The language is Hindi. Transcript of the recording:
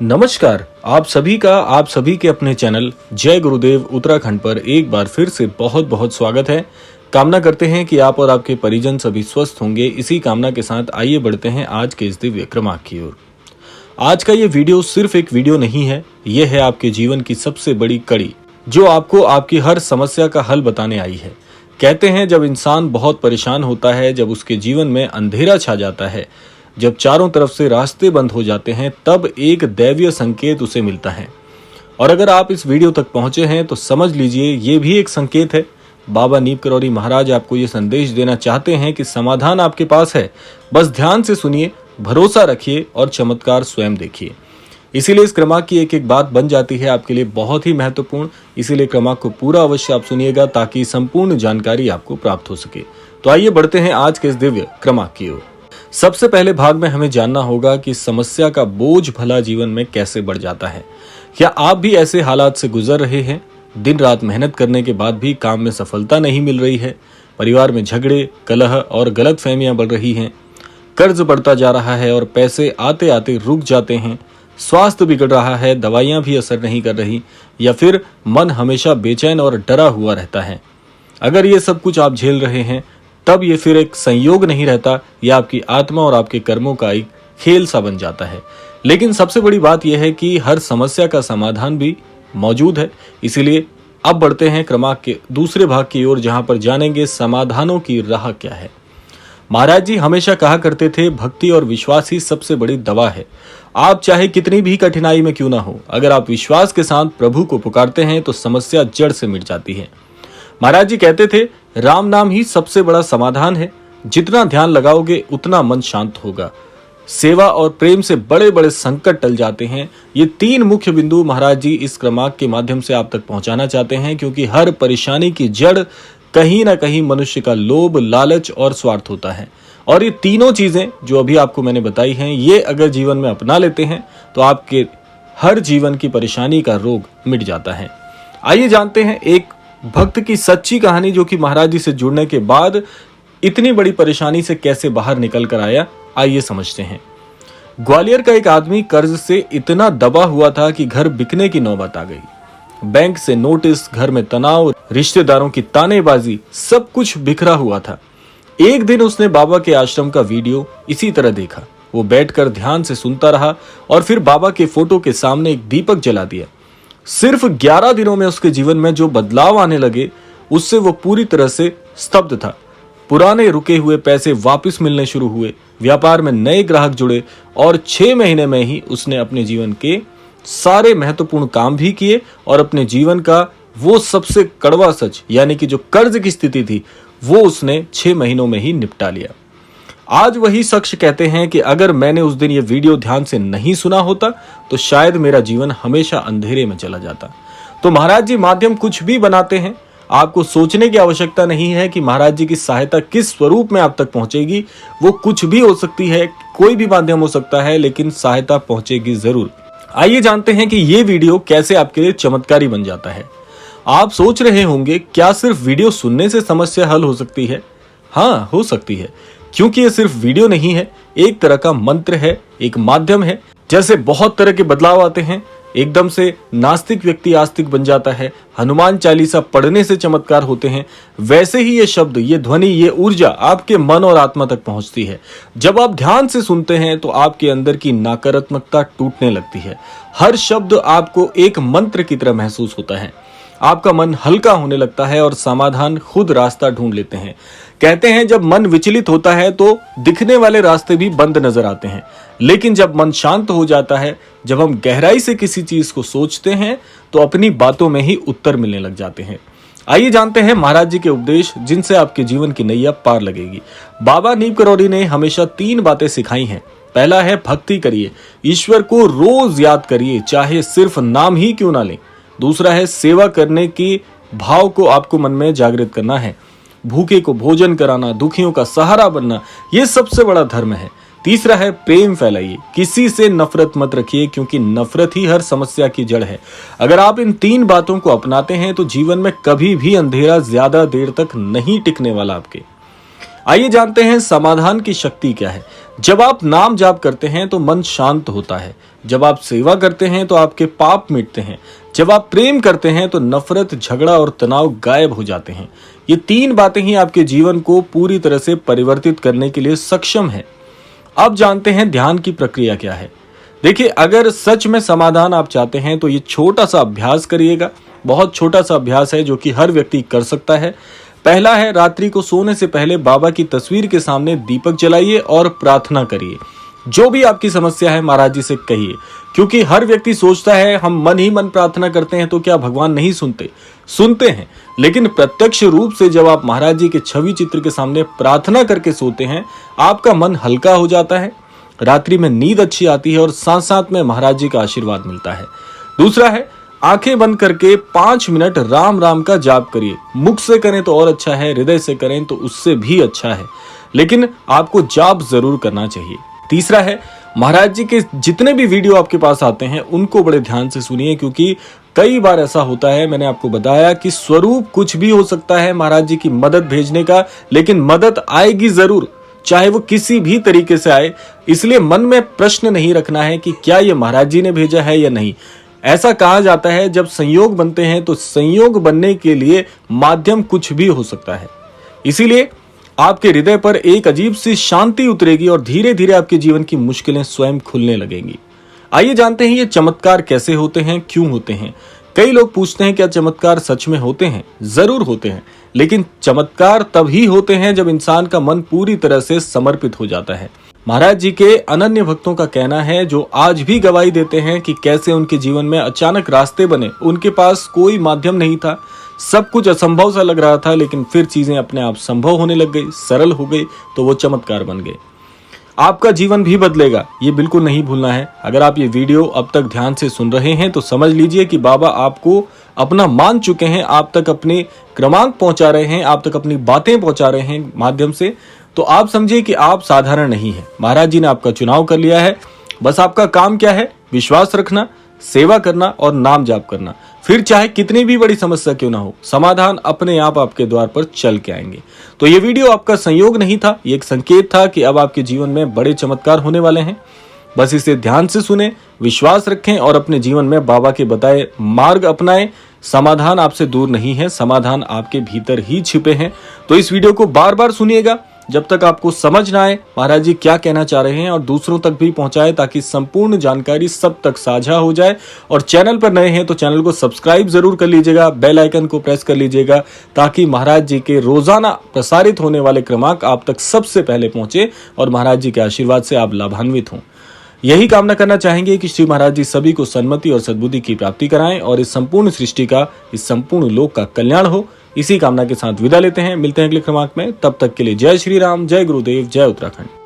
नमस्कार। आप सभी के अपने चैनल जय गुरुदेव उत्तराखंड पर एक बार फिर से बहुत बहुत स्वागत है। कामना करते हैं कि आप और आपके परिजन सभी स्वस्थ होंगे। इसी कामना के साथ आइए बढ़ते हैं आज के इस दिव्य क्रमांक की ओर। आज का ये वीडियो सिर्फ एक वीडियो नहीं है, ये है आपके जीवन की सबसे बड़ी कड़ी जो आपको आपकी हर समस्या का हल बताने आई है। कहते हैं जब इंसान बहुत परेशान होता है, जब उसके जीवन में अंधेरा छा जाता है, जब चारों तरफ से रास्ते बंद हो जाते हैं, तब एक दैवीय संकेत उसे मिलता है। और अगर आप इस वीडियो तक पहुंचे हैं तो समझ लीजिए ये भी एक संकेत है। बाबा नीम करौरी महाराज आपको ये संदेश देना चाहते हैं कि समाधान आपके पास है, बस ध्यान से सुनिए, भरोसा रखिए और चमत्कार स्वयं देखिए। इसीलिए इस क्रमांक की एक एक बात बन जाती है आपके लिए बहुत ही महत्वपूर्ण। इसीलिए क्रमांक को पूरा अवश्य आप सुनिएगा ताकि संपूर्ण जानकारी आपको प्राप्त हो सके। तो आइए बढ़ते हैं आज के इस दिव्य क्रमांक की ओर। सबसे पहले भाग में हमें जानना होगा कि समस्या का बोझ भला जीवन में कैसे बढ़ जाता है। क्या आप भी ऐसे हालात से गुजर रहे हैं? दिन रात मेहनत करने के बाद भी काम में सफलता नहीं मिल रही है, परिवार में झगड़े, कलह और गलतफहमियां बढ़ रही हैं, कर्ज बढ़ता जा रहा है और पैसे आते आते रुक जाते हैं, स्वास्थ्य बिगड़ रहा है, दवाइयां भी असर नहीं कर रही, या फिर मन हमेशा बेचैन और डरा हुआ रहता है। अगर ये सब कुछ आप झेल रहे हैं तब ये फिर एक संयोग नहीं रहता, यह आपकी आत्मा और आपके कर्मों का एक खेल सा बन जाता है। लेकिन सबसे बड़ी बात यह है कि हर समस्या का समाधान भी मौजूद है। इसीलिए अब बढ़ते हैं क्रमांक के दूसरे भाग की ओर, जहां पर जानेंगे समाधानों की राह क्या है। महाराज जी हमेशा कहा करते थे, भक्ति और विश्वास ही सबसे बड़ी दवा है। आप चाहे कितनी भी कठिनाई में क्यों ना हो, अगर आप विश्वास के साथ प्रभु को पुकारते हैं तो समस्या जड़ से मिट जाती है। महाराज जी कहते थे, राम नाम ही सबसे बड़ा समाधान है। जितना ध्यान लगाओगे उतना मन शांत होगा। सेवा और प्रेम से बड़े बड़े संकट टल जाते हैं। ये तीन मुख्य बिंदु महाराज जी इस क्रमांक के माध्यम से आप तक पहुंचाना चाहते हैं, क्योंकि हर परेशानी की जड़ कहीं ना कहीं मनुष्य का लोभ, लालच और स्वार्थ होता है। और ये तीनों चीजें जो अभी आपको मैंने बताई हैं, ये अगर जीवन में अपना लेते हैं तो आपके हर जीवन की परेशानी का रोग मिट जाता है। आइए जानते हैं एक भक्त की सच्ची कहानी, जो कि महाराज जी से जुड़ने के बाद इतनी बड़ी परेशानी से कैसे बाहर निकल कर आया। आइए समझते हैं। ग्वालियर का एक आदमी कर्ज से इतना दबा हुआ था कि घर बिकने की नौबत आ गई। बैंक से नोटिस, घर में तनाव, रिश्तेदारों की तानेबाजी, सब कुछ बिखरा हुआ था। एक दिन उसने बाबा के आश्रम का वीडियो इसी तरह देखा। वो बैठकर ध्यान से सुनता रहा और फिर बाबा के फोटो के सामने एक दीपक जला दिया। सिर्फ 11 दिनों में उसके जीवन में जो बदलाव आने लगे, उससे वो पूरी तरह से स्तब्ध था। पुराने रुके हुए पैसे वापस मिलने शुरू हुए, व्यापार में नए ग्राहक जुड़े और 6 महीने में ही उसने अपने जीवन के सारे महत्वपूर्ण काम भी किए और अपने जीवन का वो सबसे कड़वा सच, यानी कि जो कर्ज की स्थिति थी, वो उसने 6 महीनों में ही निपटा लिया। आज वही शख्स कहते हैं कि अगर मैंने उस दिन ये वीडियो ध्यान से नहीं सुना होता तो शायद मेरा जीवन हमेशा अंधेरे में चला जाता। तो महाराज जी माध्यम कुछ भी बनाते हैं, आपको सोचने की आवश्यकता नहीं है कि महाराज जी की सहायता किस स्वरूप में आप तक पहुंचेगी। वो कुछ भी हो सकती है, कोई भी माध्यम हो सकता है, लेकिन सहायता पहुंचेगी जरूर। आइए जानते हैं कि ये वीडियो कैसे आपके लिए चमत्कारी बन जाता है। आप सोच रहे होंगे, क्या सिर्फ वीडियो सुनने से समस्या हल हो सकती है? हाँ, हो सकती है, क्योंकि ये सिर्फ वीडियो नहीं है, एक तरह का मंत्र है, एक माध्यम है। जैसे बहुत तरह के बदलाव आते हैं, एकदम से नास्तिक व्यक्ति आस्तिक बन जाता है, हनुमान चालीसा पढ़ने से चमत्कार होते हैं, वैसे ही ये शब्द, ये ध्वनि, ये ऊर्जा आपके मन और आत्मा तक पहुंचती है। जब आप ध्यान से सुनते हैं तो आपके अंदर की नकारात्मकता टूटने लगती है। हर शब्द आपको एक मंत्र की तरह महसूस होता है। आपका मन हल्का होने लगता है और समाधान खुद रास्ता ढूंढ लेते हैं। कहते हैं जब मन विचलित होता है तो दिखने वाले रास्ते भी बंद नजर आते हैं, लेकिन जब मन शांत हो जाता है, जब हम गहराई से किसी चीज को सोचते हैं तो अपनी बातों में ही उत्तर मिलने लग जाते हैं। आइए जानते हैं महाराज जी के उपदेश, जिनसे आपके जीवन की नैया पार लगेगी। बाबा नीम करौरी ने हमेशा 3 बातें सिखाई हैं। पहला है भक्ति करिए, ईश्वर को रोज याद करिए, चाहे सिर्फ नाम ही क्यों ना लें। दूसरा है सेवा करने की भाव को आपको मन में जागृत करना है। भूखे को भोजन कराना, दुखियों का सहारा बनना, यह सबसे बड़ा धर्म है। तीसरा है प्रेम फैलाइए, किसी से नफरत मत रखिए, क्योंकि नफरत ही हर समस्या की जड़ है। अगर आप इन 3 बातों को अपनाते हैं तो जीवन में कभी भी अंधेरा ज्यादा देर तक नहीं टिकने वाला आपके। आइए जानते हैं समाधान की शक्ति क्या है। जब आप नाम जाप करते हैं तो मन शांत होता है। जब आप सेवा करते हैं तो आपके पाप मिटते हैं। जब आप प्रेम करते हैं तो नफरत, झगड़ा और तनाव गायब हो जाते हैं। ये 3 बातें ही आपके जीवन को पूरी तरह से परिवर्तित करने के लिए सक्षम है। अब जानते हैं ध्यान की प्रक्रिया क्या है। देखिए, अगर सच में समाधान आप चाहते हैं तो ये छोटा सा अभ्यास करिएगा। बहुत छोटा सा अभ्यास है जो कि हर व्यक्ति कर सकता है। पहला है, रात्रि को सोने से पहले बाबा की तस्वीर के सामने दीपक जलाइए और प्रार्थना करिए। जो भी आपकी समस्या है महाराज जी से कहिए, क्योंकि हर व्यक्ति सोचता है हम मन ही मन प्रार्थना करते हैं तो क्या भगवान नहीं सुनते? सुनते हैं, लेकिन प्रत्यक्ष रूप से जब आप महाराज जी के छवि चित्र के सामने प्रार्थना करके सोते हैं, आपका मन हल्का हो जाता है, रात्रि में नींद अच्छी आती है और साथ साथ में महाराज जी का आशीर्वाद मिलता है। दूसरा है, आंखें बंद करके 5 मिनट राम राम का जाप करिए। मुख से करें तो और अच्छा है, हृदय से करें तो उससे भी अच्छा है, लेकिन आपको जाप जरूर करना चाहिए। तीसरा है, महाराज जी के जितने भी वीडियो आपके पास आते हैं उनको बड़े ध्यान से सुनिए, क्योंकि कई बार ऐसा होता है, मैंने आपको बताया कि स्वरूप कुछ भी हो सकता है महाराज जी की मदद भेजने का, लेकिन मदद आएगी जरूर, चाहे वो किसी भी तरीके से आए। इसलिए मन में प्रश्न नहीं रखना है कि क्या ये महाराज जी ने भेजा है या नहीं। ऐसा कहा जाता है जब संयोग बनते हैं तो संयोग बनने के लिए माध्यम कुछ भी हो सकता है। इसीलिए आपके हृदय पर एक अजीब सी शांति उतरेगी और धीरे धीरे आपके जीवन की मुश्किलें स्वयं खुलने लगेंगी। आइए जानते हैं ये चमत्कार कैसे होते हैं, क्यों होते हैं। कई लोग पूछते हैं क्या चमत्कार सच में होते हैं? जरूर होते हैं, लेकिन चमत्कार तभी होते हैं जब इंसान का मन पूरी तरह से समर्पित हो जाता है। महाराज जी के अनन्य भक्तों का कहना है, जो आज भी गवाही देते हैं कि कैसे उनके जीवन में अचानक रास्ते बने। उनके पास कोई माध्यम नहीं था, सब कुछ असंभव सा लग रहा था, लेकिन फिर चीजें अपने आप संभव होने लग गई, सरल हो गई, तो वो चमत्कार बन गए। आपका जीवन भी बदलेगा, ये बिल्कुल नहीं भूलना है। अगर आप ये वीडियो अब तक ध्यान से सुन रहे हैं तो समझ लीजिए कि बाबा आपको अपना मान चुके हैं, आप तक अपने क्रमांक पहुंचा रहे हैं, आप तक अपनी बातें पहुंचा रहे हैं माध्यम से। तो आप समझिए कि आप साधारण नहीं है। महाराज जी ने आपका चुनाव कर लिया है। बस आपका काम क्या है? विश्वास रखना, सेवा करना और नाम जाप करना। फिर चाहे कितनी भी बड़ी समस्या क्यों ना हो, समाधान अपने आप आपके द्वार पर चल के आएंगे। तो ये वीडियो आपका संयोग नहीं था, ये एक संकेत था कि अब आपके जीवन में बड़े चमत्कार होने वाले हैं। बस इसे ध्यान से सुने, विश्वास रखें और अपने जीवन में बाबा के बताए मार्ग अपनाएं। समाधान आपसे दूर नहीं है, समाधान आपके भीतर ही छिपे हैं। तो इस वीडियो को बार बार सुनिएगा जब तक आपको समझ ना आए महाराज जी क्या कहना चाह रहे हैं, और दूसरों तक भी पहुंचाए ताकि संपूर्ण जानकारी सब तक साझा हो जाए। और चैनल पर नए हैं तो चैनल को सब्सक्राइब जरूर कर लीजिएगा, बेल आइकन को प्रेस कर लीजिएगा, ताकि महाराज जी के रोजाना प्रसारित होने वाले क्रमांक आप तक सबसे पहले पहुंचे और महाराज जी के आशीर्वाद से आप लाभान्वित हों। यही कामना करना चाहेंगे कि श्री महाराज जी सभी को सन्मति और सद्बुद्धि की प्राप्ति कराएं और इस संपूर्ण सृष्टि का, इस संपूर्ण लोक का कल्याण हो। इसी कामना के साथ विदा लेते हैं, मिलते हैं अगले क्रमांक में। तब तक के लिए जय श्री राम, जय गुरुदेव, जय उत्तराखंड।